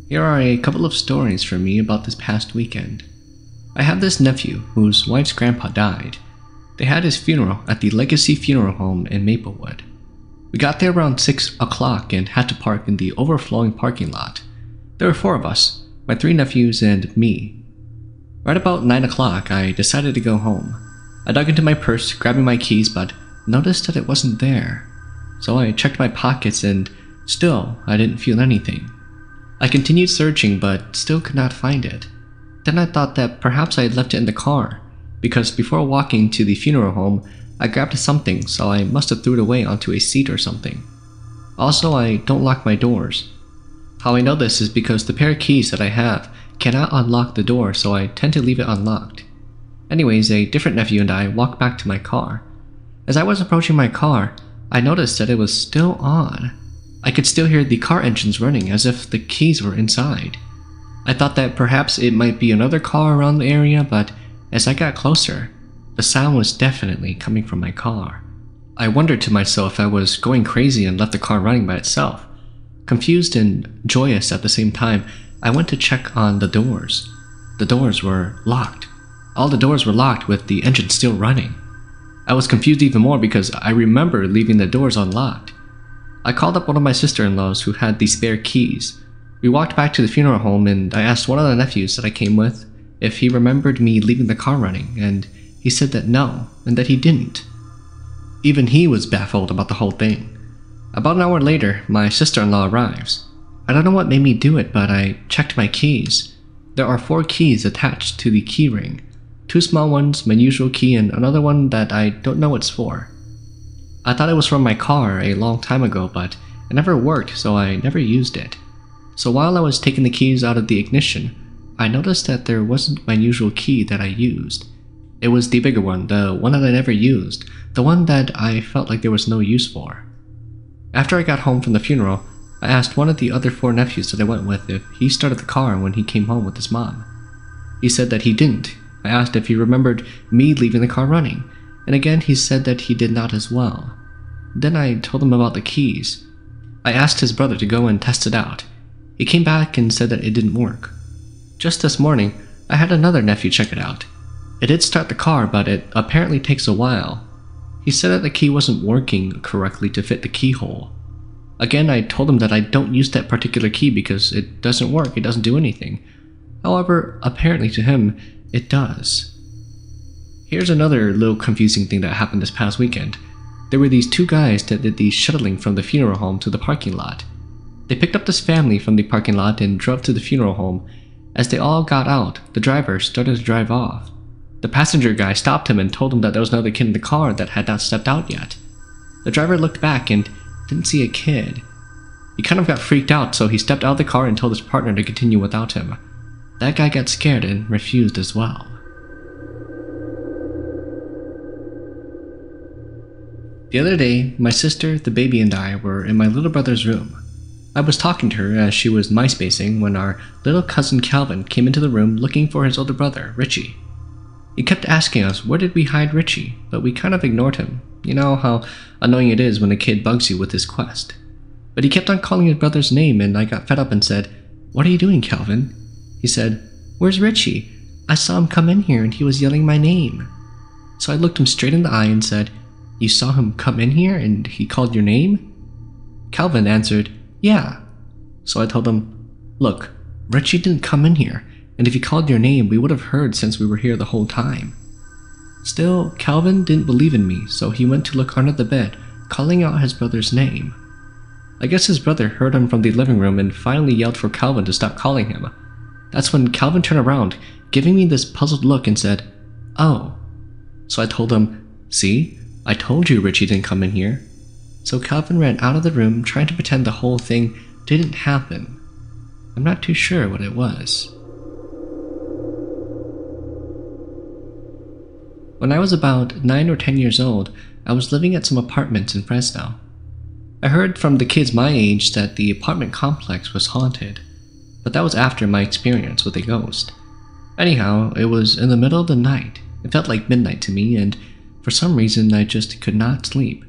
Here are a couple of stories from me about this past weekend. I have this nephew whose wife's grandpa died. They had his funeral at the Legacy Funeral Home in Maplewood. We got there around 6 o'clock and had to park in the overflowing parking lot. There were 4 of us, my 3 nephews and me. Right about 9 o'clock, I decided to go home. I dug into my purse, grabbing my keys, but noticed that it wasn't there. So I checked my pockets and still, I didn't feel anything. I continued searching but still could not find it. Then I thought that perhaps I had left it in the car, because before walking to the funeral home, I grabbed something, so I must have threw it away onto a seat or something. Also, I don't lock my doors. How I know this is because the pair of keys that I have cannot unlock the door, so I tend to leave it unlocked. Anyways, a different nephew and I walked back to my car. As I was approaching my car, I noticed that it was still on. I could still hear the car engines running as if the keys were inside. I thought that perhaps it might be another car around the area, but as I got closer, the sound was definitely coming from my car. I wondered to myself if I was going crazy and left the car running by itself. Confused and joyous at the same time, I went to check on the doors. The doors were locked. All the doors were locked with the engine still running. I was confused even more because I remember leaving the doors unlocked. I called up one of my sister-in-laws who had the spare keys. We walked back to the funeral home and I asked one of the nephews that I came with if he remembered me leaving the car running, and he said that no, and that he didn't. Even he was baffled about the whole thing. About an hour later, my sister-in-law arrives. I don't know what made me do it, but I checked my keys. There are 4 keys attached to the key ring. 2 small ones, my usual key, and another one that I don't know what's for. I thought it was from my car a long time ago, but it never worked, so I never used it. So while I was taking the keys out of the ignition, I noticed that there wasn't my usual key that I used. It was the bigger one, the one that I never used, the one that I felt like there was no use for. After I got home from the funeral, I asked one of the other 4 nephews that I went with if he started the car when he came home with his mom. He said that he didn't. I asked if he remembered me leaving the car running, and again he said that he did not as well. Then I told him about the keys. I asked his brother to go and test it out. He came back and said that it didn't work. Just this morning, I had another nephew check it out. It did start the car, but it apparently takes a while. He said that the key wasn't working correctly to fit the keyhole. Again, I told him that I don't use that particular key because it doesn't work, it doesn't do anything. However, apparently to him, it does. Here's another little confusing thing that happened this past weekend. There were these 2 guys that did the shuttling from the funeral home to the parking lot. They picked up this family from the parking lot and drove to the funeral home. As they all got out, the driver started to drive off. The passenger guy stopped him and told him that there was another kid in the car that had not stepped out yet. The driver looked back and didn't see a kid. He kind of got freaked out, so he stepped out of the car and told his partner to continue without him. That guy got scared and refused as well. The other day, my sister, the baby, and I were in my little brother's room. I was talking to her as she was MySpacing when our little cousin Calvin came into the room looking for his older brother, Richie. He kept asking us where did we hide Richie, but we kind of ignored him. You know how annoying it is when a kid bugs you with his quest. But he kept on calling his brother's name and I got fed up and said, "What are you doing, Calvin?" He said, "Where's Richie? I saw him come in here and he was yelling my name." So I looked him straight in the eye and said, "You saw him come in here and he called your name?" Calvin answered, "Yeah." So I told him, "Look, Richie didn't come in here, and if he called your name, we would have heard since we were here the whole time." Still, Calvin didn't believe in me, so he went to look under the bed, calling out his brother's name. I guess his brother heard him from the living room and finally yelled for Calvin to stop calling him. That's when Calvin turned around, giving me this puzzled look and said, "Oh." So I told him, "See, I told you Richie didn't come in here." So Calvin ran out of the room trying to pretend the whole thing didn't happen. I'm not too sure what it was. When I was about 9 or 10 years old, I was living at some apartments in Fresno. I heard from the kids my age that the apartment complex was haunted, but that was after my experience with a ghost. Anyhow, it was in the middle of the night. It felt like midnight to me, and for some reason I just could not sleep.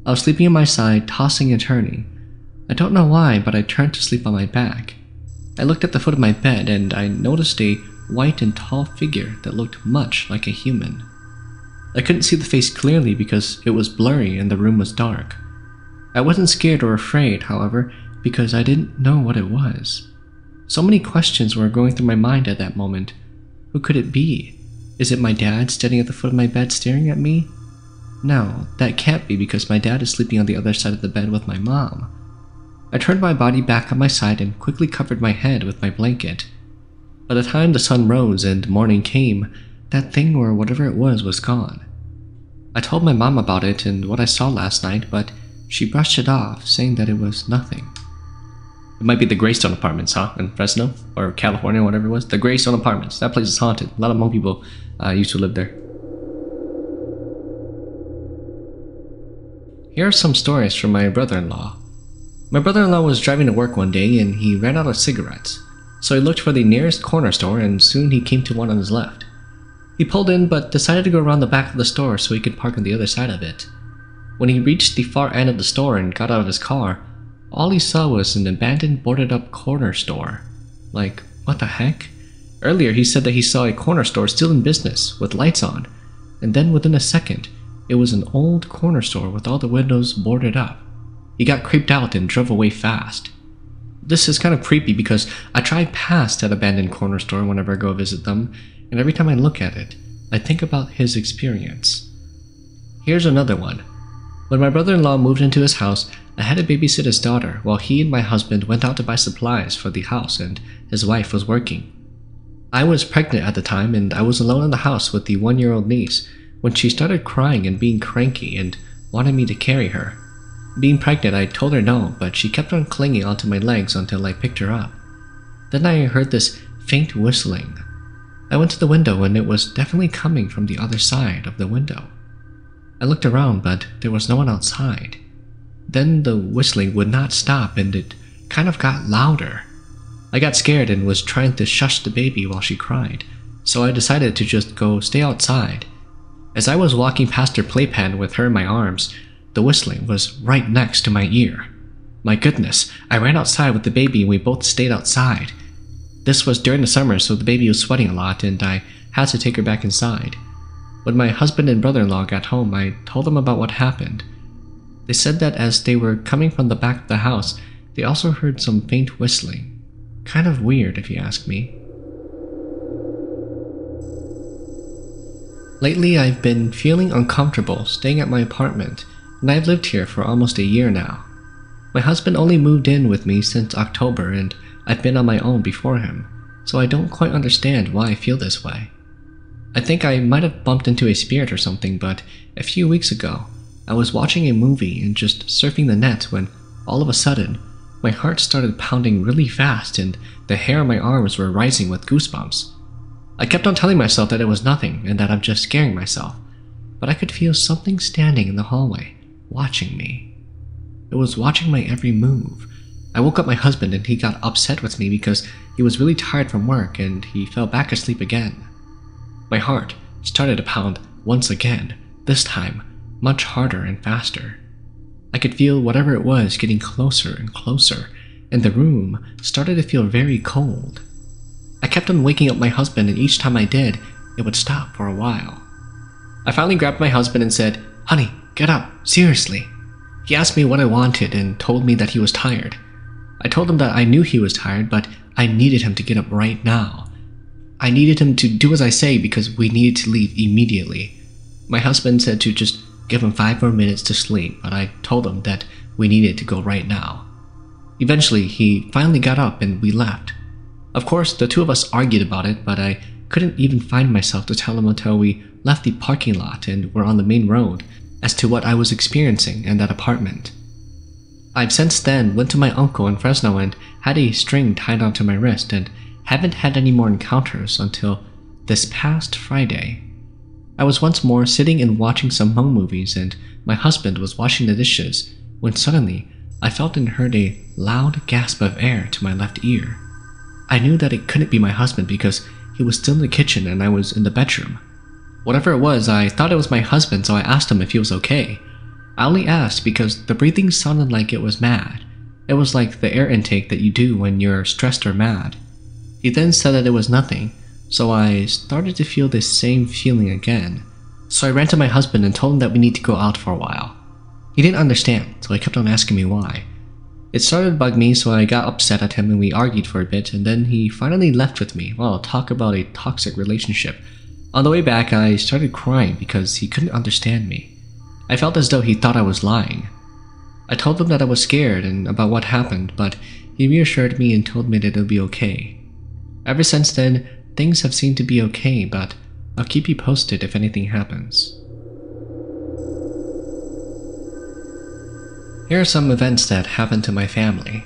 I was sleeping on my side, tossing and turning. I don't know why, but I turned to sleep on my back. I looked at the foot of my bed and I noticed a white and tall figure that looked much like a human. I couldn't see the face clearly because it was blurry and the room was dark. I wasn't scared or afraid, however, because I didn't know what it was. So many questions were going through my mind at that moment. Who could it be? Is it my dad standing at the foot of my bed staring at me? No, that can't be because my dad is sleeping on the other side of the bed with my mom. I turned my body back on my side and quickly covered my head with my blanket. By the time the sun rose and morning came, that thing or whatever it was gone. I told my mom about it and what I saw last night, but she brushed it off, saying that it was nothing. It might be the Greystone Apartments, huh? In Fresno? Or California, whatever it was. The Greystone Apartments. That place is haunted. A lot of Hmong people used to live there. Here are some stories from my brother-in-law. My brother-in-law was driving to work one day and he ran out of cigarettes. So he looked for the nearest corner store and soon he came to one on his left. He pulled in but decided to go around the back of the store so he could park on the other side of it. When he reached the far end of the store and got out of his car, all he saw was an abandoned boarded-up corner store. Like, what the heck? Earlier he said that he saw a corner store still in business, with lights on, and then within a second, it was an old corner store with all the windows boarded up. He got creeped out and drove away fast. This is kind of creepy because I drive past that abandoned corner store whenever I go visit them, and every time I look at it, I think about his experience. Here's another one. When my brother-in-law moved into his house, I had to babysit his daughter while he and my husband went out to buy supplies for the house and his wife was working. I was pregnant at the time and I was alone in the house with the 1-year-old niece when she started crying and being cranky and wanted me to carry her. Being pregnant, I told her no, but she kept on clinging onto my legs until I picked her up. Then I heard this faint whistling. I went to the window and it was definitely coming from the other side of the window. I looked around, but there was no one outside. Then the whistling would not stop and it kind of got louder. I got scared and was trying to shush the baby while she cried, so I decided to just go stay outside. As I was walking past her playpen with her in my arms, the whistling was right next to my ear. My goodness, I ran outside with the baby and we both stayed outside. This was during the summer, so the baby was sweating a lot and I had to take her back inside. When my husband and brother-in-law got home, I told them about what happened. They said that as they were coming from the back of the house, they also heard some faint whistling. Kind of weird, if you ask me. Lately, I've been feeling uncomfortable staying at my apartment, and I've lived here for almost a year now. My husband only moved in with me since October, and I've been on my own before him, so I don't quite understand why I feel this way. I think I might have bumped into a spirit or something, but a few weeks ago, I was watching a movie and just surfing the net when, all of a sudden, my heart started pounding really fast and the hair on my arms were rising with goosebumps. I kept on telling myself that it was nothing and that I'm just scaring myself, but I could feel something standing in the hallway, watching me. It was watching my every move. I woke up my husband and he got upset with me because he was really tired from work and he fell back asleep again. My heart started to pound once again, this time much harder and faster. I could feel whatever it was getting closer and closer, and the room started to feel very cold. I kept on waking up my husband and each time I did, it would stop for a while. I finally grabbed my husband and said, "Honey, get up, seriously." He asked me what I wanted and told me that he was tired. I told him that I knew he was tired, but I needed him to get up right now. I needed him to do as I say because we needed to leave immediately. My husband said to just give him 5 more minutes to sleep, but I told him that we needed to go right now. Eventually, he finally got up and we left. Of course, the two of us argued about it, but I couldn't even find myself to tell him until we left the parking lot and were on the main road as to what I was experiencing in that apartment. I've since then went to my uncle in Fresno and had a string tied onto my wrist and haven't had any more encounters until this past Friday. I was once more sitting and watching some Hmong movies and my husband was washing the dishes when suddenly I felt and heard a loud gasp of air to my left ear. I knew that it couldn't be my husband because he was still in the kitchen and I was in the bedroom. Whatever it was, I thought it was my husband, so I asked him if he was okay. I only asked because the breathing sounded like it was mad, It was like the air intake that you do when you're stressed or mad. He then said that it was nothing, so I started to feel this same feeling again. So I ran to my husband and told him that we need to go out for a while. He didn't understand, so he kept on asking me why. It started to bug me, so I got upset at him and we argued for a bit, and then he finally left with me. Well, talk about a toxic relationship. On the way back, I started crying because he couldn't understand me. I felt as though he thought I was lying. I told him that I was scared and about what happened, but he reassured me and told me that it'll be okay. Ever since then, things have seemed to be okay, but I'll keep you posted if anything happens. Here are some events that happened to my family.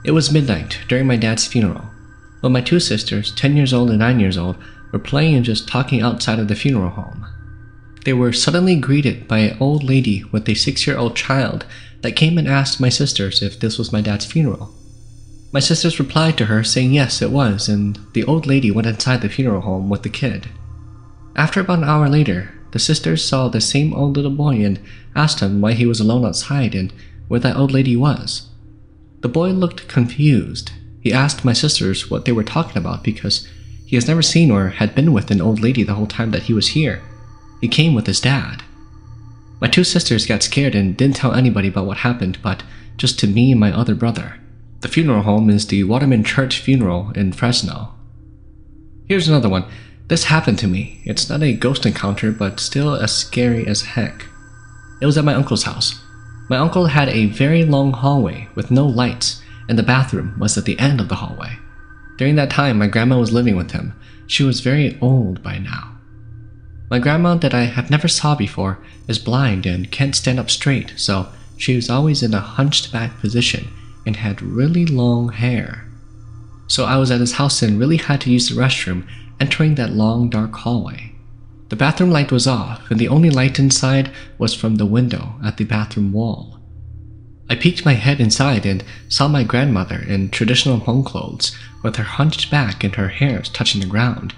It was midnight during my dad's funeral, when my two sisters, 10 years old and 9 years old, were playing and just talking outside of the funeral home. They were suddenly greeted by an old lady with a 6-year-old child that came and asked my sisters if this was my dad's funeral. My sisters replied to her saying yes, it was, and the old lady went inside the funeral home with the kid. After about an hour later, the sisters saw the same old little boy and asked him why he was alone outside and where that old lady was. The boy looked confused. He asked my sisters what they were talking about because he has never seen or had been with an old lady the whole time that he was here. He came with his dad. My two sisters got scared and didn't tell anybody about what happened, but just to me and my other brother. The funeral home is the Waterman Church Funeral in Fresno. Here's another one. This happened to me. It's not a ghost encounter, but still as scary as heck. It was at my uncle's house. My uncle had a very long hallway with no lights, and the bathroom was at the end of the hallway. During that time, my grandma was living with him. She was very old by now. My grandma, that I have never saw before, is blind and can't stand up straight, so she was always in a hunched back position and had really long hair. So I was at his house and really had to use the restroom, entering that long dark hallway. The bathroom light was off, and the only light inside was from the window at the bathroom wall. I peeked my head inside and saw my grandmother in traditional Hmong clothes, with her hunched back and her hair touching the ground.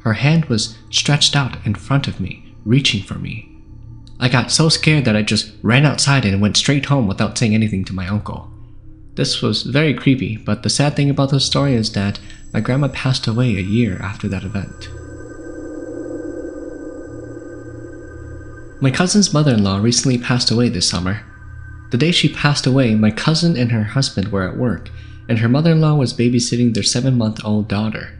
Her hand was stretched out in front of me, reaching for me. I got so scared that I just ran outside and went straight home without saying anything to my uncle. This was very creepy, but the sad thing about this story is that my grandma passed away a year after that event. My cousin's mother-in-law recently passed away this summer. The day she passed away, my cousin and her husband were at work, and her mother-in-law was babysitting their 7-month-old daughter.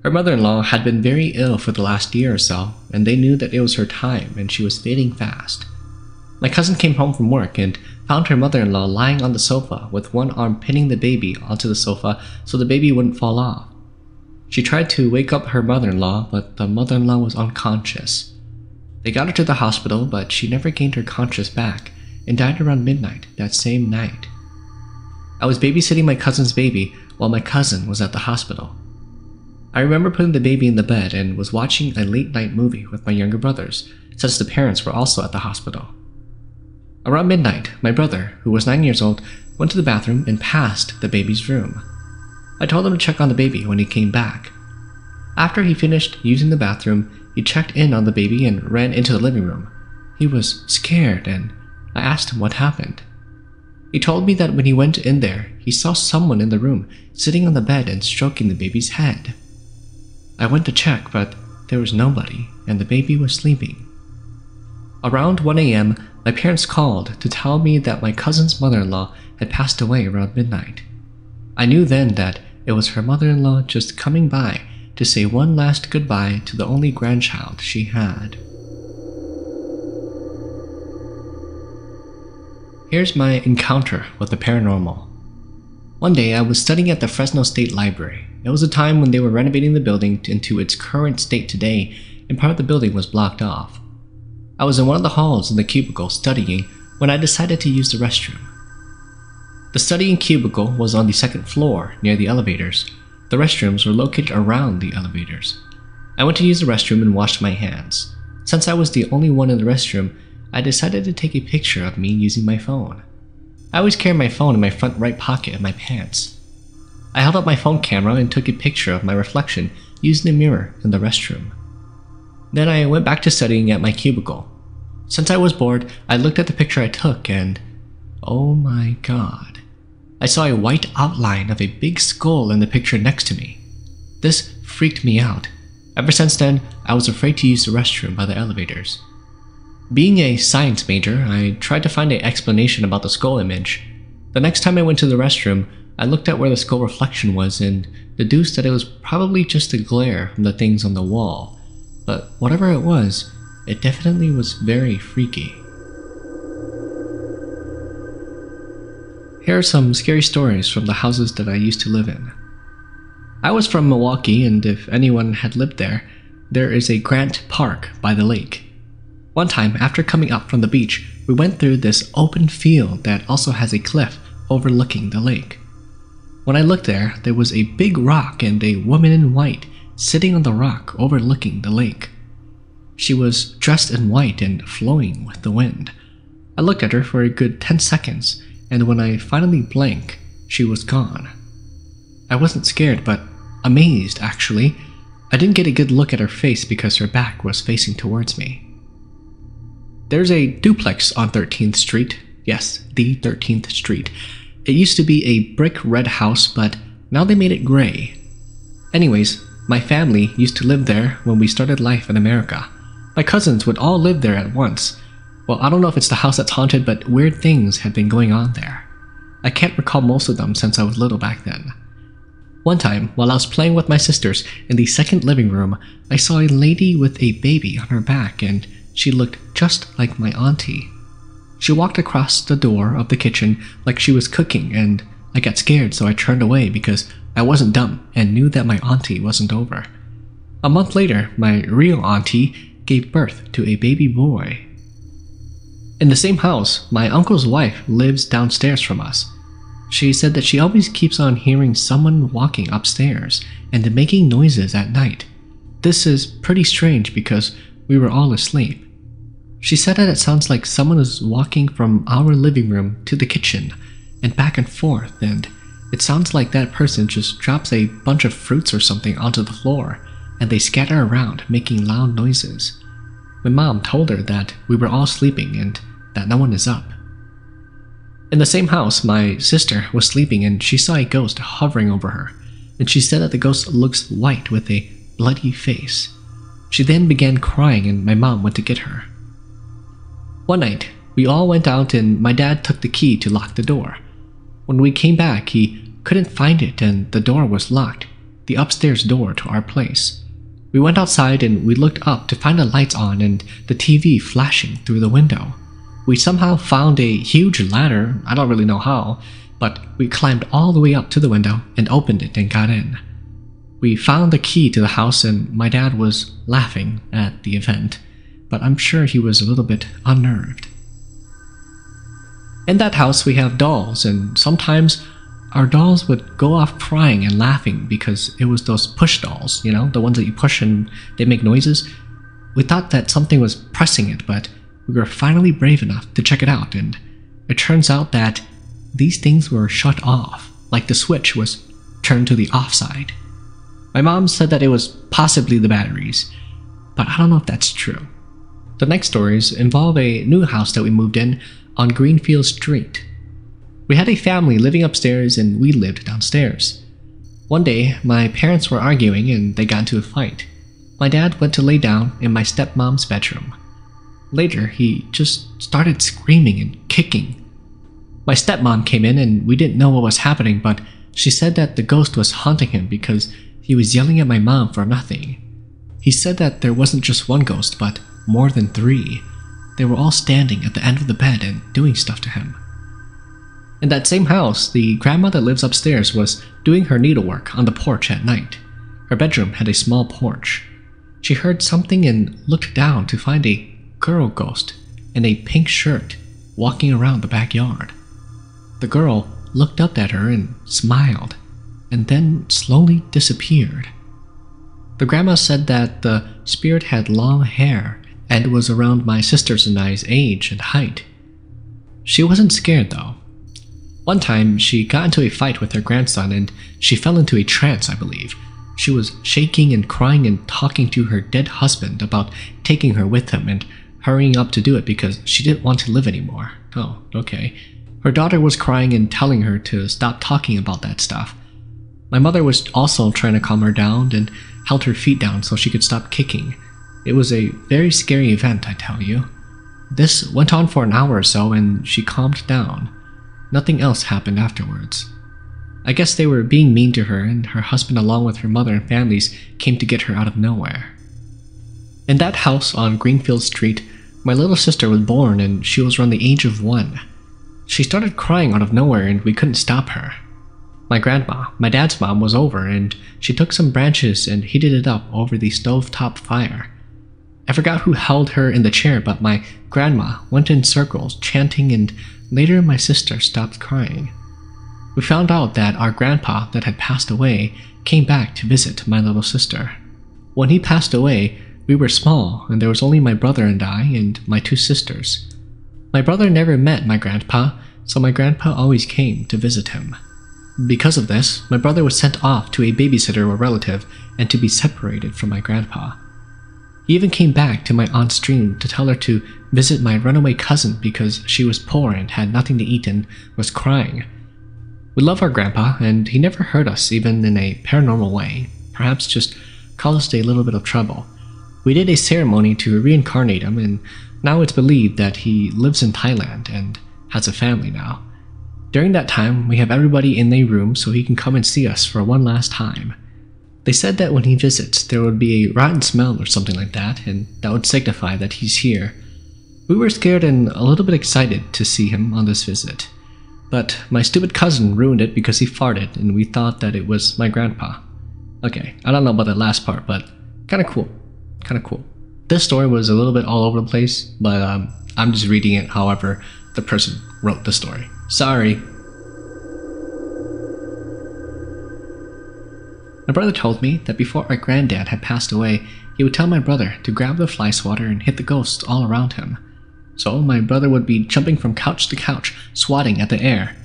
Her mother-in-law had been very ill for the last year or so, and they knew that it was her time and she was fading fast. My cousin came home from work and found her mother-in-law lying on the sofa with one arm pinning the baby onto the sofa so the baby wouldn't fall off. She tried to wake up her mother-in-law, but the mother-in-law was unconscious. They got her to the hospital, but she never gained her conscience back and died around midnight that same night. I was babysitting my cousin's baby while my cousin was at the hospital. I remember putting the baby in the bed and was watching a late-night movie with my younger brothers, since the parents were also at the hospital. Around midnight, my brother, who was 9 years old, went to the bathroom and passed the baby's room. I told him to check on the baby when he came back. After he finished using the bathroom, he checked in on the baby and ran into the living room. He was scared, and I asked him what happened. He told me that when he went in there, he saw someone in the room sitting on the bed and stroking the baby's head. I went to check, but there was nobody, and the baby was sleeping. Around 1 a.m., my parents called to tell me that my cousin's mother-in-law had passed away around midnight. I knew then that it was her mother-in-law just coming by to say one last goodbye to the only grandchild she had. Here's my encounter with the paranormal. One day I was studying at the Fresno State Library. It was a time when they were renovating the building into its current state today, and part of the building was blocked off. I was in one of the halls in the cubicle studying when I decided to use the restroom. The studying cubicle was on the second floor near the elevators. The restrooms were located around the elevators. I went to use the restroom and washed my hands. Since I was the only one in the restroom, I decided to take a picture of me using my phone. I always carry my phone in my front right pocket of my pants. I held up my phone camera and took a picture of my reflection using a mirror in the restroom. Then I went back to studying at my cubicle. Since I was bored, I looked at the picture I took and Oh my god. I saw a white outline of a big skull in the picture next to me. This freaked me out. Ever since then, I was afraid to use the restroom by the elevators. Being a science major, I tried to find an explanation about the skull image. The next time I went to the restroom, I looked at where the skull reflection was and deduced that it was probably just a glare from the things on the wall. But whatever it was, it definitely was very freaky. Here are some scary stories from the houses that I used to live in. I was from Milwaukee, and if anyone had lived there, there is a Grant Park by the lake. One time, after coming up from the beach, we went through this open field that also has a cliff overlooking the lake. When I looked there, there was a big rock and a woman in white sitting on the rock overlooking the lake. She was dressed in white and flowing with the wind. I looked at her for a good 10 seconds, and when I finally blinked, she was gone. I wasn't scared, but amazed, actually. I didn't get a good look at her face because her back was facing towards me. There's a duplex on 13th Street. Yes, the 13th Street. It used to be a brick red house, but now they made it gray. Anyways, my family used to live there when we started life in America. My cousins would all live there at once. Well, I don't know if it's the house that's haunted, but weird things had been going on there. I can't recall most of them since I was little back then. One time, while I was playing with my sisters in the second living room, I saw a lady with a baby on her back, and she looked just like my auntie. She walked across the door of the kitchen like she was cooking, and I got scared, so I turned away because I wasn't dumb and knew that my auntie wasn't over. A month later, my real auntie gave birth to a baby boy. In the same house, my uncle's wife lives downstairs from us. She said that she always keeps on hearing someone walking upstairs and making noises at night. This is pretty strange because we were all asleep. She said that it sounds like someone is walking from our living room to the kitchen and back and forth, and it sounds like that person just drops a bunch of fruits or something onto the floor and they scatter around making loud noises. My mom told her that we were all sleeping and that no one is up. In the same house, my sister was sleeping and she saw a ghost hovering over her, and she said that the ghost looks white with a bloody face. She then began crying and my mom went to get her. One night, we all went out and my dad took the key to lock the door. When we came back, he couldn't find it and the door was locked, the upstairs door to our place. We went outside and we looked up to find the lights on and the TV flashing through the window. We somehow found a huge ladder, I don't really know how, but we climbed all the way up to the window and opened it and got in. We found the key to the house and my dad was laughing at the event, but I'm sure he was a little bit unnerved. In that house we have dolls, and sometimes our dolls would go off crying and laughing because it was those push dolls, you know, the ones that you push and they make noises. We thought that something was pressing it, but we were finally brave enough to check it out, and it turns out that these things were shut off, like the switch was turned to the off side. My mom said that it was possibly the batteries, but I don't know if that's true. The next stories involve a new house that we moved in on Greenfield Street. We had a family living upstairs and we lived downstairs. One day, my parents were arguing and they got into a fight. My dad went to lay down in my stepmom's bedroom. Later, he just started screaming and kicking. My stepmom came in and we didn't know what was happening, but she said that the ghost was haunting him because he was yelling at my mom for nothing. He said that there wasn't just one ghost, but more than 3. They were all standing at the end of the bed and doing stuff to him. In that same house, the grandma that lives upstairs was doing her needlework on the porch at night. Her bedroom had a small porch. She heard something and looked down to find a girl ghost in a pink shirt walking around the backyard. The girl looked up at her and smiled, and then slowly disappeared. The grandma said that the spirit had long hair and was around my sisters and I's age and height. She wasn't scared though. One time, she got into a fight with her grandson and she fell into a trance, I believe. She was shaking and crying and talking to her dead husband about taking her with him and hurrying up to do it because she didn't want to live anymore. Oh, okay. Her daughter was crying and telling her to stop talking about that stuff. My mother was also trying to calm her down and held her feet down so she could stop kicking. It was a very scary event, I tell you. This went on for an hour or so and she calmed down. Nothing else happened afterwards. I guess they were being mean to her, and her husband along with her mother and families came to get her out of nowhere. In that house on Greenfield Street, my little sister was born and she was around the age of 1. She started crying out of nowhere and we couldn't stop her. My grandma, my dad's mom, was over and she took some branches and heated it up over the stovetop fire. I forgot who held her in the chair, but my grandma went in circles chanting, and later my sister stopped crying. We found out that our grandpa that had passed away came back to visit my little sister. When he passed away, we were small and there was only my brother and I and my 2 sisters. My brother never met my grandpa, so my grandpa always came to visit him. Because of this, my brother was sent off to a babysitter or relative and to be separated from my grandpa. He even came back to my aunt's dream to tell her to visit my runaway cousin because she was poor and had nothing to eat and was crying. We love our grandpa, and he never hurt us even in a paranormal way, perhaps just caused us a little bit of trouble. We did a ceremony to reincarnate him, and now it's believed that he lives in Thailand and has a family now. During that time, we have everybody in their room so he can come and see us for one last time. They said that when he visits, there would be a rotten smell or something like that, and that would signify that he's here. We were scared and a little bit excited to see him on this visit. But my stupid cousin ruined it because he farted, and we thought that it was my grandpa. Okay, I don't know about that last part, but kinda cool. Kinda cool. This story was a little bit all over the place, but I'm just reading it however the person wrote the story. Sorry. My brother told me that before our granddad had passed away, he would tell my brother to grab the fly swatter and hit the ghosts all around him. So my brother would be jumping from couch to couch, swatting at the air.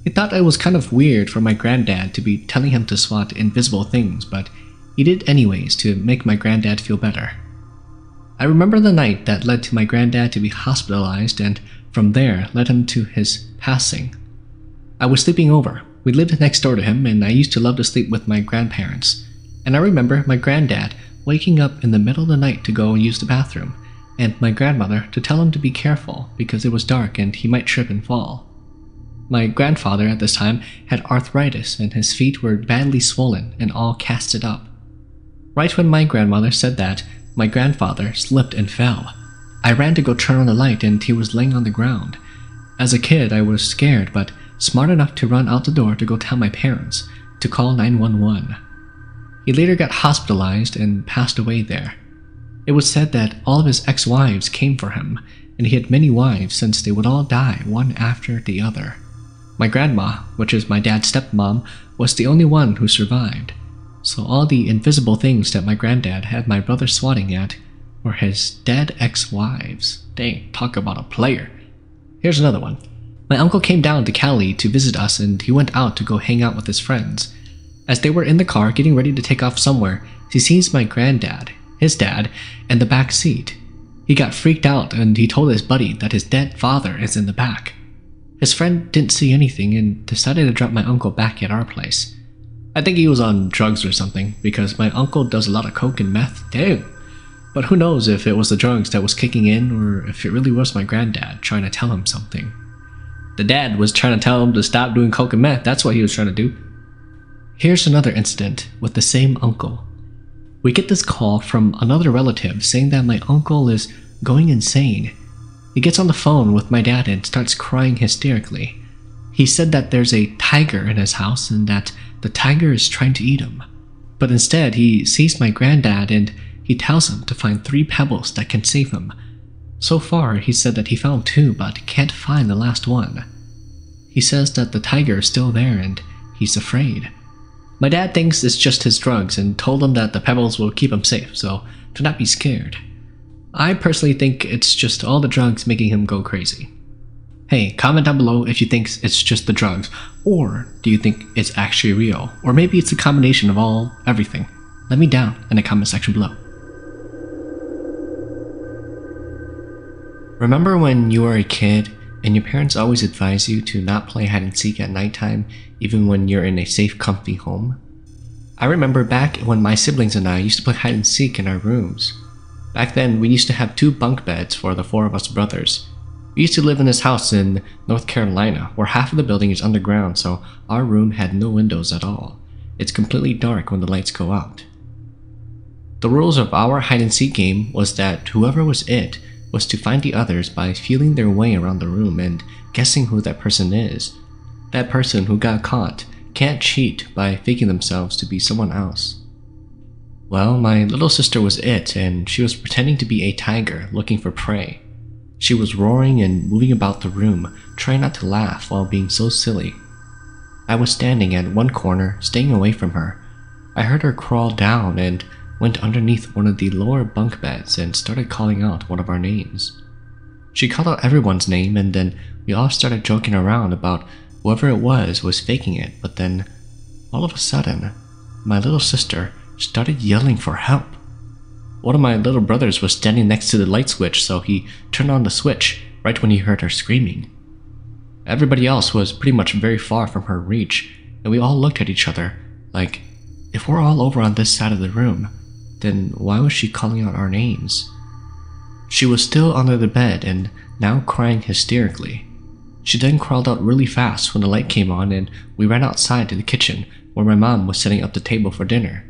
He thought it was kind of weird for my granddad to be telling him to swat invisible things, but he did anyways to make my granddad feel better. I remember the night that led to my granddad to be hospitalized, and from there led him to his passing. I was sleeping over. We lived next door to him, and I used to love to sleep with my grandparents. And I remember my granddad waking up in the middle of the night to go and use the bathroom, and my grandmother to tell him to be careful because it was dark and he might trip and fall. My grandfather at this time had arthritis and his feet were badly swollen and all casted up. Right when my grandmother said that, my grandfather slipped and fell. I ran to go turn on the light and he was laying on the ground. As a kid, I was scared but smart enough to run out the door to go tell my parents, to call 911. He later got hospitalized and passed away there. It was said that all of his ex-wives came for him, and he had many wives since they would all die one after the other. My grandma, which is my dad's stepmom, was the only one who survived. So all the invisible things that my granddad had my brother swatting at were his dead ex-wives. Dang, talk about a player. Here's another one. My uncle came down to Cali to visit us and he went out to go hang out with his friends. As they were in the car getting ready to take off somewhere, he sees my granddad, his dad, in the back seat. He got freaked out and he told his buddy that his dead father is in the back. His friend didn't see anything and decided to drop my uncle back at our place. I think he was on drugs or something because my uncle does a lot of coke and meth. Damn. But who knows if it was the drugs that was kicking in or if it really was my granddad trying to tell him something. The dad was trying to tell him to stop doing coke and meth. That's what he was trying to do. Here's another incident with the same uncle. We get this call from another relative saying that my uncle is going insane. He gets on the phone with my dad and starts crying hysterically. He said that there's a tiger in his house and that the tiger is trying to eat him. But instead, he sees my granddad and he tells him to find 3 pebbles that can save him. So far, he said that he found 2 but can't find the last one. He says that the tiger is still there and he's afraid. My dad thinks it's just his drugs and told him that the pebbles will keep him safe, so do not be scared. I personally think it's just all the drugs making him go crazy. Hey, comment down below if you think it's just the drugs, or do you think it's actually real, or maybe it's a combination of everything. Let me down in the comment section below. Remember when you were a kid and your parents always advise you to not play hide and seek at nighttime even when you're in a safe, comfy home? I remember back when my siblings and I used to play hide and seek in our rooms. Back then, we used to have 2 bunk beds for the 4 of us brothers. We used to live in this house in North Carolina, where half of the building is underground, so our room had no windows at all. It's completely dark when the lights go out. The rules of our hide and seek game was that whoever was it was to find the others by feeling their way around the room and guessing who that person is. That person who got caught can't cheat by faking themselves to be someone else. Well, my little sister was it, and she was pretending to be a tiger looking for prey. She was roaring and moving about the room, trying not to laugh while being so silly. I was standing at one corner, staying away from her. I heard her crawl down and went underneath one of the lower bunk beds and started calling out one of our names. She called out everyone's name, and then we all started joking around about whoever it was faking it, but then, all of a sudden, my little sister started yelling for help. One of my little brothers was standing next to the light switch, so he turned on the switch right when he heard her screaming. Everybody else was pretty much very far from her reach, and we all looked at each other like, if we're all over on this side of the room, then why was she calling out our names? She was still under the bed and now crying hysterically. She then crawled out really fast when the light came on, and we ran outside to the kitchen where my mom was setting up the table for dinner.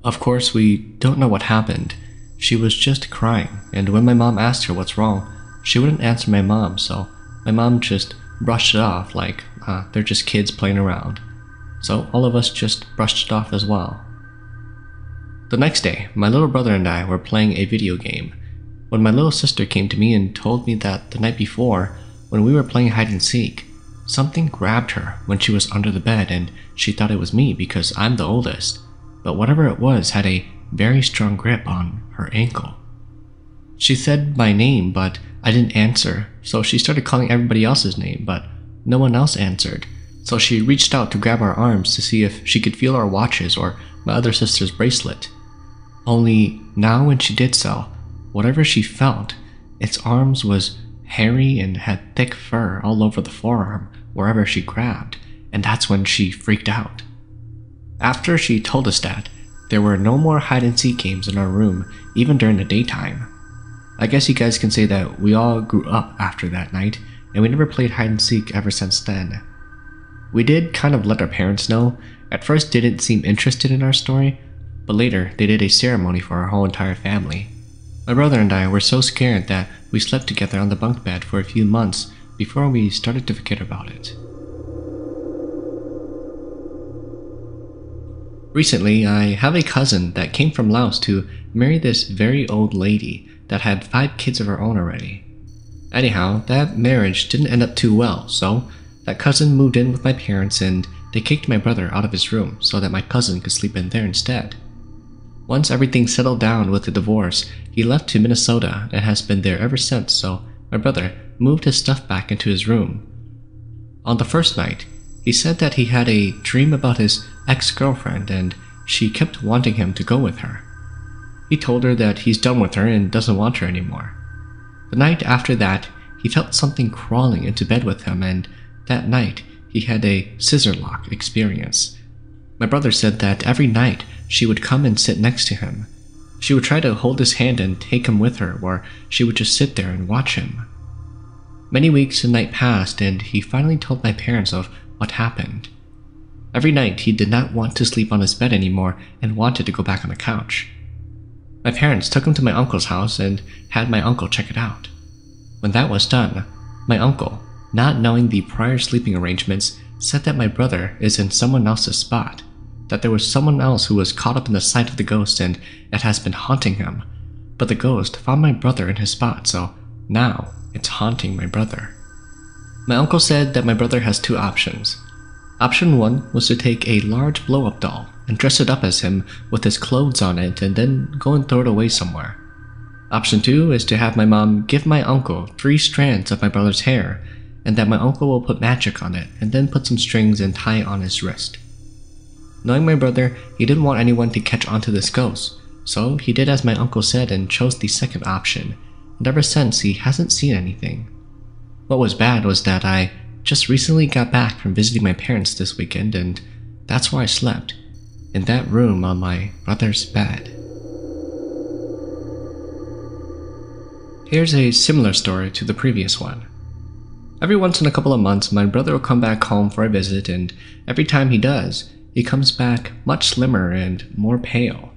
Of course, we don't know what happened. She was just crying, and when my mom asked her what's wrong, she wouldn't answer my mom, so my mom just brushed it off like, they're just kids playing around. So all of us just brushed it off as well. The next day, my little brother and I were playing a video game when my little sister came to me and told me that the night before, when we were playing hide and seek, something grabbed her when she was under the bed, and she thought it was me because I'm the oldest, but whatever it was had a very strong grip on her ankle. She said my name, but I didn't answer, so she started calling everybody else's name, but no one else answered. So she reached out to grab our arms to see if she could feel our watches or my other sister's bracelet. Only now when she did so, whatever she felt, its arms was hairy and had thick fur all over the forearm wherever she grabbed, and that's when she freaked out. After she told us that, there were no more hide and seek games in our room, even during the daytime. I guess you guys can say that we all grew up after that night, and we never played hide and seek ever since then. We did kind of let our parents know. At first they didn't seem interested in our story, but later they did a ceremony for our whole entire family. My brother and I were so scared that we slept together on the bunk bed for a few months before we started to forget about it. Recently, I have a cousin that came from Laos to marry this very old lady that had 5 kids of her own already. Anyhow, that marriage didn't end up too well, so that cousin moved in with my parents and they kicked my brother out of his room so that my cousin could sleep in there instead. Once everything settled down with the divorce, he left to Minnesota and has been there ever since, so my brother moved his stuff back into his room. On the first night, he said that he had a dream about his ex-girlfriend and she kept wanting him to go with her. He told her that he's done with her and doesn't want her anymore. The night after that, he felt something crawling into bed with him, and that night he had a scissor lock experience. My brother said that every night she would come and sit next to him. She would try to hold his hand and take him with her, or she would just sit there and watch him. Many weeks and nights passed, and he finally told my parents of what happened. Every night he did not want to sleep on his bed anymore and wanted to go back on the couch. My parents took him to my uncle's house and had my uncle check it out. When that was done, my uncle, not knowing the prior sleeping arrangements, said that my brother is in someone else's spot, that there was someone else who was caught up in the sight of the ghost and it has been haunting him, but the ghost found my brother in his spot, so now it's haunting my brother. My uncle said that my brother has 2 options. Option 1 was to take a large blow-up doll and dress it up as him with his clothes on it and then go and throw it away somewhere. Option 2 is to have my mom give my uncle 3 strands of my brother's hair, and that my uncle will put magic on it and then put some strings and tie it on his wrist. Knowing my brother, he didn't want anyone to catch on to this ghost, so he did as my uncle said and chose the second option, and ever since he hasn't seen anything. What was bad was that I just recently got back from visiting my parents this weekend, and that's where I slept, in that room on my brother's bed. Here's a similar story to the previous one. Every once in a couple of months, my brother will come back home for a visit, and every time he does, he comes back much slimmer and more pale.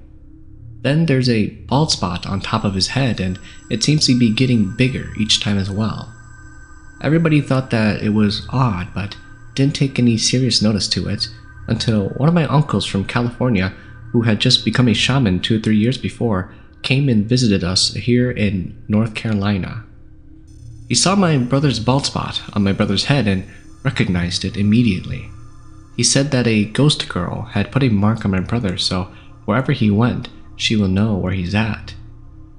Then there's a bald spot on top of his head, and it seems to be getting bigger each time as well. Everybody thought that it was odd, but didn't take any serious notice to it until one of my uncles from California, who had just become a shaman 2 or 3 years before, came and visited us here in North Carolina. He saw my brother's bald spot on my brother's head and recognized it immediately. He said that a ghost girl had put a mark on my brother, so wherever he went, she will know where he's at.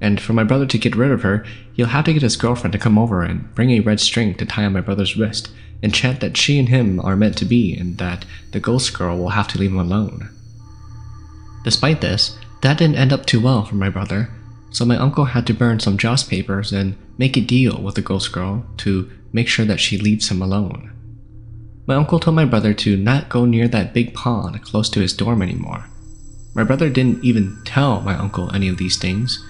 And for my brother to get rid of her, he'll have to get his girlfriend to come over and bring a red string to tie on my brother's wrist and chant that she and him are meant to be and that the ghost girl will have to leave him alone. Despite this, that didn't end up too well for my brother, so my uncle had to burn some joss papers and make a deal with the ghost girl to make sure that she leaves him alone. My uncle told my brother to not go near that big pond close to his dorm anymore. My brother didn't even tell my uncle any of these things,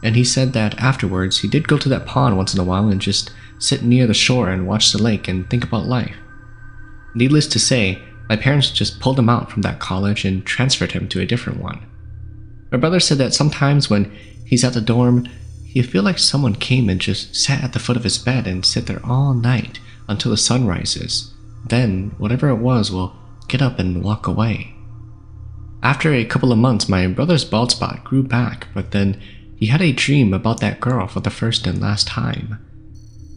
and he said that afterwards he did go to that pond once in a while and just sit near the shore and watch the lake and think about life. Needless to say, my parents just pulled him out from that college and transferred him to a different one. My brother said that sometimes when he's at the dorm, he'd feel like someone came and just sat at the foot of his bed and sit there all night until the sun rises. Then, whatever it was will get up and walk away. After a couple of months, my brother's bald spot grew back, but then he had a dream about that girl for the first and last time.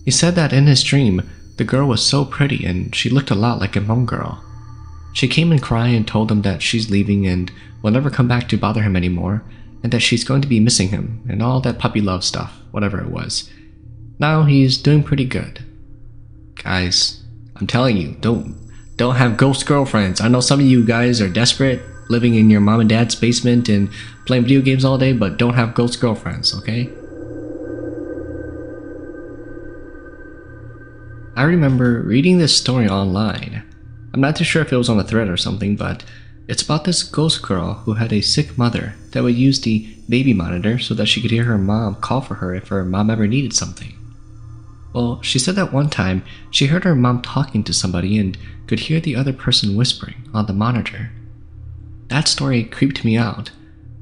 He said that in his dream, the girl was so pretty and she looked a lot like a Hmong girl. She came and cried and told him that she's leaving and will never come back to bother him anymore, and that she's going to be missing him and all that puppy love stuff, whatever it was. Now he's doing pretty good. Guys, I'm telling you, don't have ghost girlfriends. I know some of you guys are desperate, living in your mom and dad's basement and playing video games all day, but don't have ghost girlfriends, okay? I remember reading this story online. I'm not too sure if it was on a thread or something, but it's about this ghost girl who had a sick mother that would use the baby monitor so that she could hear her mom call for her if her mom ever needed something. Well, she said that one time she heard her mom talking to somebody and could hear the other person whispering on the monitor. That story creeped me out.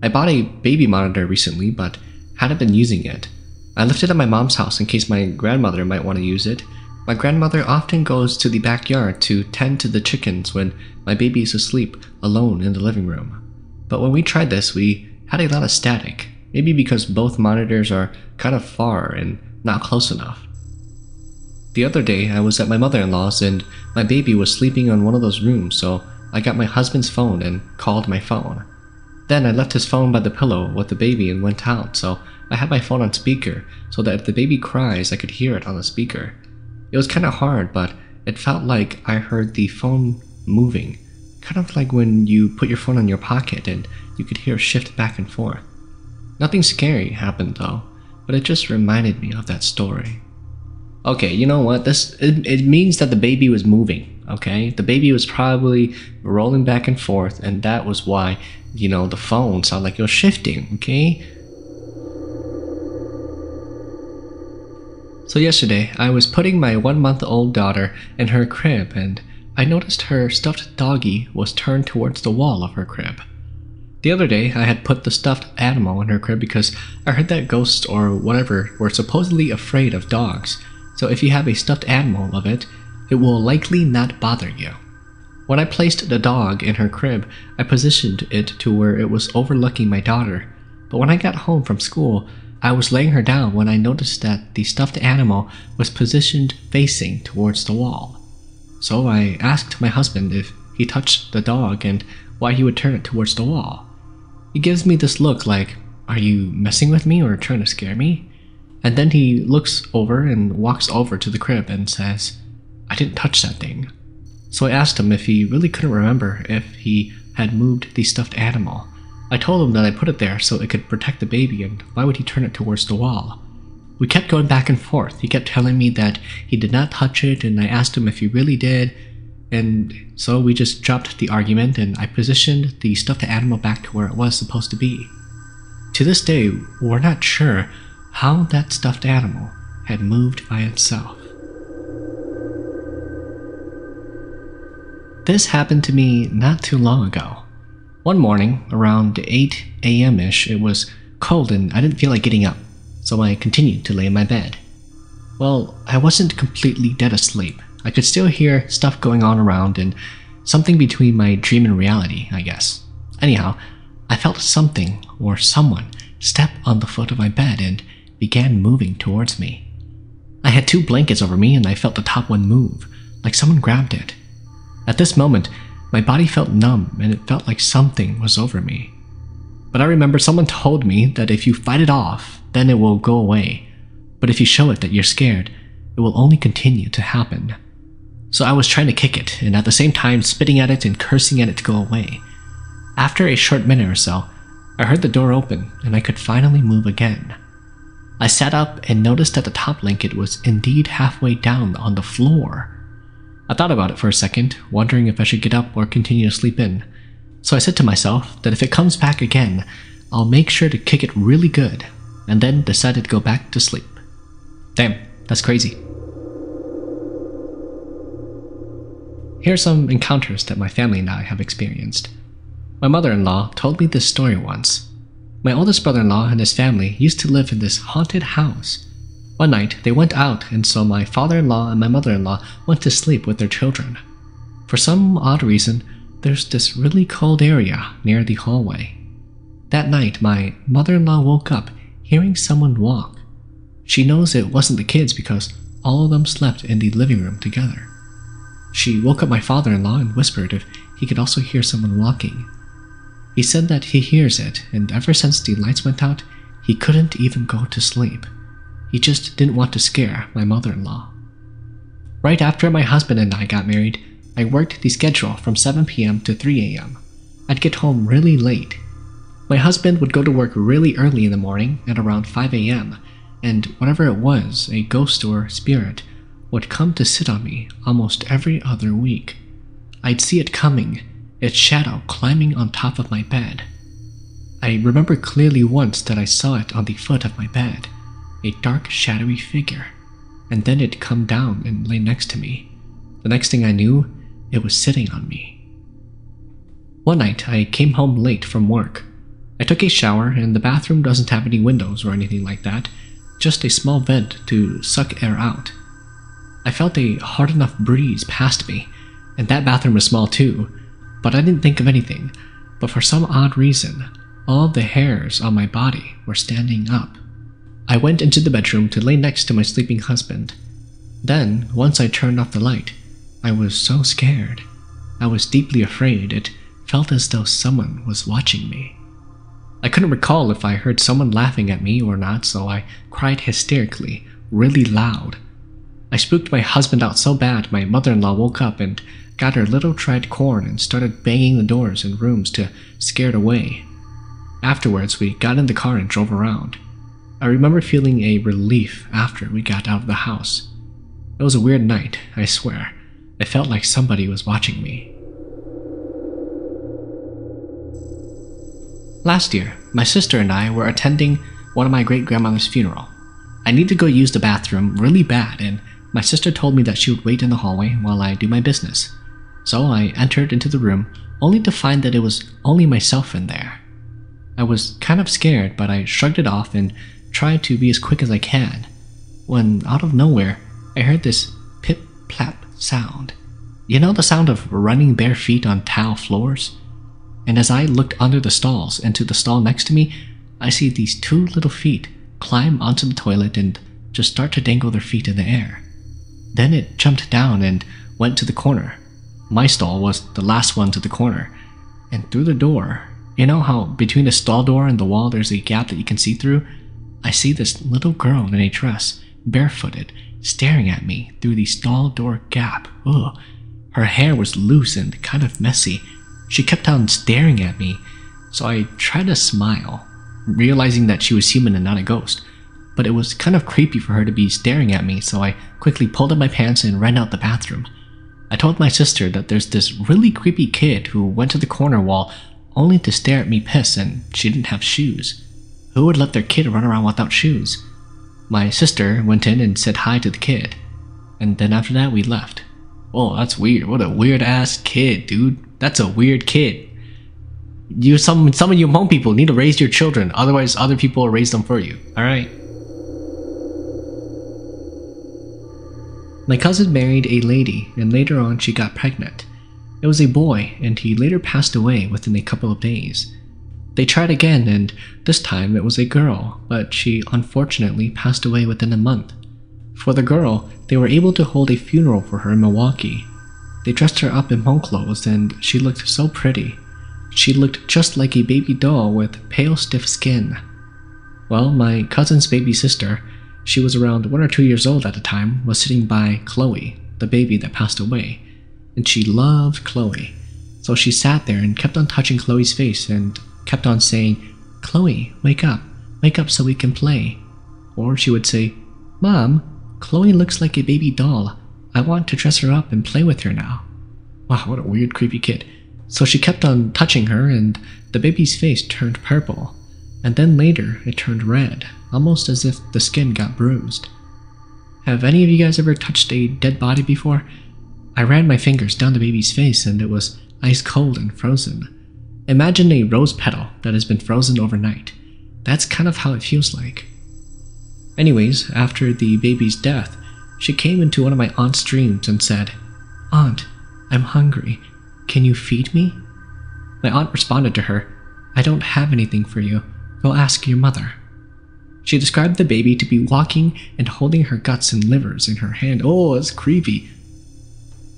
I bought a baby monitor recently, but hadn't been using it. I left it at my mom's house in case my grandmother might want to use it. My grandmother often goes to the backyard to tend to the chickens when my baby is asleep alone in the living room. But when we tried this, we had a lot of static, maybe because both monitors are kind of far and not close enough. The other day, I was at my mother-in-law's and my baby was sleeping in one of those rooms, so I got my husband's phone and called my phone. Then I left his phone by the pillow with the baby and went out, so I had my phone on speaker so that if the baby cries, I could hear it on the speaker. It was kind of hard, but it felt like I heard the phone moving, kind of like when you put your phone in your pocket and you could hear it shift back and forth. Nothing scary happened though, but it just reminded me of that story. Okay, you know what? It means that the baby was moving, okay? The baby was probably rolling back and forth, and that was why, the phone sounded like it was shifting, okay? So yesterday, I was putting my 1-month-old daughter in her crib, and I noticed her stuffed doggy was turned towards the wall of her crib. The other day, I had put the stuffed animal in her crib because I heard that ghosts or whatever were supposedly afraid of dogs. So if you have a stuffed animal of it, it will likely not bother you. When I placed the dog in her crib, I positioned it to where it was overlooking my daughter. But when I got home from school, I was laying her down when I noticed that the stuffed animal was positioned facing towards the wall. So I asked my husband if he touched the dog and why he would turn it towards the wall. He gives me this look like, "Are you messing with me or trying to scare me?" And then he looks over and walks over to the crib and says, "I didn't touch that thing." So I asked him if he really couldn't remember if he had moved the stuffed animal. I told him that I put it there so it could protect the baby, and why would he turn it towards the wall? we kept going back and forth. He kept telling me that he did not touch it, and I asked him if he really did. And so we just dropped the argument, and I positioned the stuffed animal back to where it was supposed to be. To this day, we're not sure how that stuffed animal had moved by itself. This happened to me not too long ago. One morning, around 8 a.m.-ish, it was cold and I didn't feel like getting up, so I continued to lay in my bed. Well, I wasn't completely dead asleep. I could still hear stuff going on around and something between my dream and reality, I guess. Anyhow, I felt something or someone step on the foot of my bed and began moving towards me. I had 2 blankets over me and I felt the top one move, like someone grabbed it. At this moment, my body felt numb and it felt like something was over me. But I remember someone told me that if you fight it off, then it will go away. But if you show it that you're scared, it will only continue to happen. So I was trying to kick it, and at the same time spitting at it and cursing at it to go away. After a short minute or so, I heard the door open and I could finally move again. I sat up and noticed that the top blanket was indeed halfway down on the floor. I thought about it for a second, wondering if I should get up or continue to sleep in. So I said to myself that if it comes back again, I'll make sure to kick it really good, and then decided to go back to sleep. Damn, that's crazy. Here are some encounters that my family and I have experienced. My mother-in-law told me this story once. My oldest brother-in-law and his family used to live in this haunted house. One night, they went out, and so my father-in-law and my mother-in-law went to sleep with their children. For some odd reason, there's this really cold area near the hallway. That night, my mother-in-law woke up hearing someone walk. She knows it wasn't the kids because all of them slept in the living room together. She woke up my father-in-law and whispered if he could also hear someone walking. He said that he hears it, and ever since the lights went out, he couldn't even go to sleep. He just didn't want to scare my mother-in-law. Right after my husband and I got married, I worked the schedule from 7 p.m. to 3 a.m. I'd get home really late. My husband would go to work really early in the morning at around 5 a.m., and whatever it was, a ghost or spirit, would come to sit on me almost every other week. I'd see it coming, its shadow climbing on top of my bed. I remember clearly once that I saw it on the foot of my bed, a dark shadowy figure, and then it'd come down and lay next to me. The next thing I knew, it was sitting on me. One night, I came home late from work. I took a shower, and the bathroom doesn't have any windows or anything like that, just a small vent to suck air out. I felt a hard enough breeze past me, and that bathroom was small too, but I didn't think of anything. But for some odd reason, all the hairs on my body were standing up. I went into the bedroom to lay next to my sleeping husband. Then, once I turned off the light, I was so scared. I was deeply afraid. It felt as though someone was watching me. I couldn't recall if I heard someone laughing at me or not, so I cried hysterically, really loud. I spooked my husband out so bad my mother-in-law woke up and got her little dried corn and started banging the doors in rooms to scare it away. Afterwards, we got in the car and drove around. I remember feeling a relief after we got out of the house. It was a weird night, I swear. It felt like somebody was watching me. Last year, my sister and I were attending one of my great-grandmother's funeral. I needed to go use the bathroom really bad, and my sister told me that she would wait in the hallway while I do my business. So I entered into the room, only to find that it was only myself in there. I was kind of scared, but I shrugged it off and tried to be as quick as I can, when out of nowhere, I heard this pip-plap sound. You know the sound of running bare feet on tile floors? And as I looked under the stalls and to the stall next to me, I see these 2 little feet climb onto the toilet and just start to dangle their feet in the air. Then it jumped down and went to the corner. My stall was the last one to the corner, and through the door, you know how between the stall door and the wall there's a gap that you can see through? I see this little girl in a dress, barefooted, staring at me through the stall door gap. Ugh. Her hair was loose and kind of messy. She kept on staring at me, so I tried to smile, realizing that she was human and not a ghost. but it was kind of creepy for her to be staring at me, so I quickly pulled up my pants and ran out the bathroom. I told my sister that there's this really creepy kid who went to the corner wall only to stare at me piss, and she didn't have shoes. Who would let their kid run around without shoes? My sister went in and said hi to the kid, and then after that we left. Oh, that's weird. What a weird ass kid, dude. That's a weird kid. Some of you Hmong people need to raise your children, otherwise other people will raise them for you, alright? My cousin married a lady, and later on she got pregnant. It was a boy, and he later passed away within a couple of days. They tried again, and this time it was a girl, but she unfortunately passed away within a month. For the girl, they were able to hold a funeral for her in Milwaukee. They dressed her up in Hmong clothes, and she looked so pretty. She looked just like a baby doll with pale, stiff skin. Well, my cousin's baby sister, she was around 1 or 2 years old at the time, was sitting by Chloe, the baby that passed away, and she loved Chloe. So she sat there and kept on touching Chloe's face and kept on saying, "Chloe, wake up so we can play." Or she would say, "Mom, Chloe looks like a baby doll. I want to dress her up and play with her now." Wow, what a weird, creepy kid. So she kept on touching her, and the baby's face turned purple, and then later it turned red, almost as if the skin got bruised. Have any of you guys ever touched a dead body before? I ran my fingers down the baby's face and it was ice cold and frozen. Imagine a rose petal that has been frozen overnight. That's kind of how it feels like. Anyways, after the baby's death, she came into one of my aunt's dreams and said, "Aunt, I'm hungry. Can you feed me?" My aunt responded to her, "I don't have anything for you. Go ask your mother." She described the baby to be walking and holding her guts and livers in her hand. Oh, that's creepy.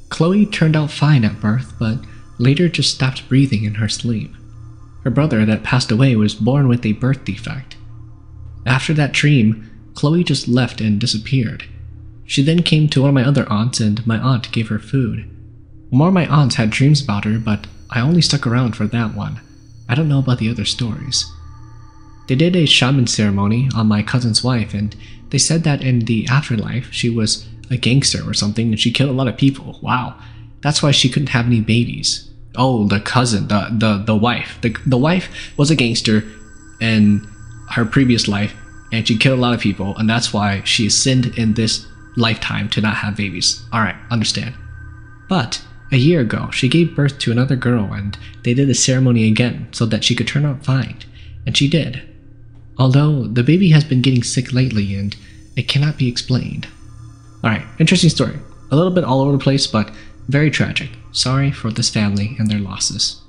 Chloe turned out fine at birth, but later just stopped breathing in her sleep. Her brother that passed away was born with a birth defect. After that dream, Chloe just left and disappeared. She then came to one of my other aunts and my aunt gave her food. More of my aunts had dreams about her, but I only stuck around for that one. I don't know about the other stories. They did a shaman ceremony on my cousin's wife, and they said that in the afterlife she was a gangster or something and she killed a lot of people. Wow, that's why she couldn't have any babies. Oh, the cousin, the wife. The wife was a gangster in her previous life, and she killed a lot of people, and that's why she sinned in this lifetime to not have babies. Alright, understand. But a year ago, she gave birth to another girl, and they did the ceremony again so that she could turn out fine, and she did. Although the baby has been getting sick lately, and it cannot be explained. Alright, interesting story. A little bit all over the place, but very tragic. Sorry for this family and their losses.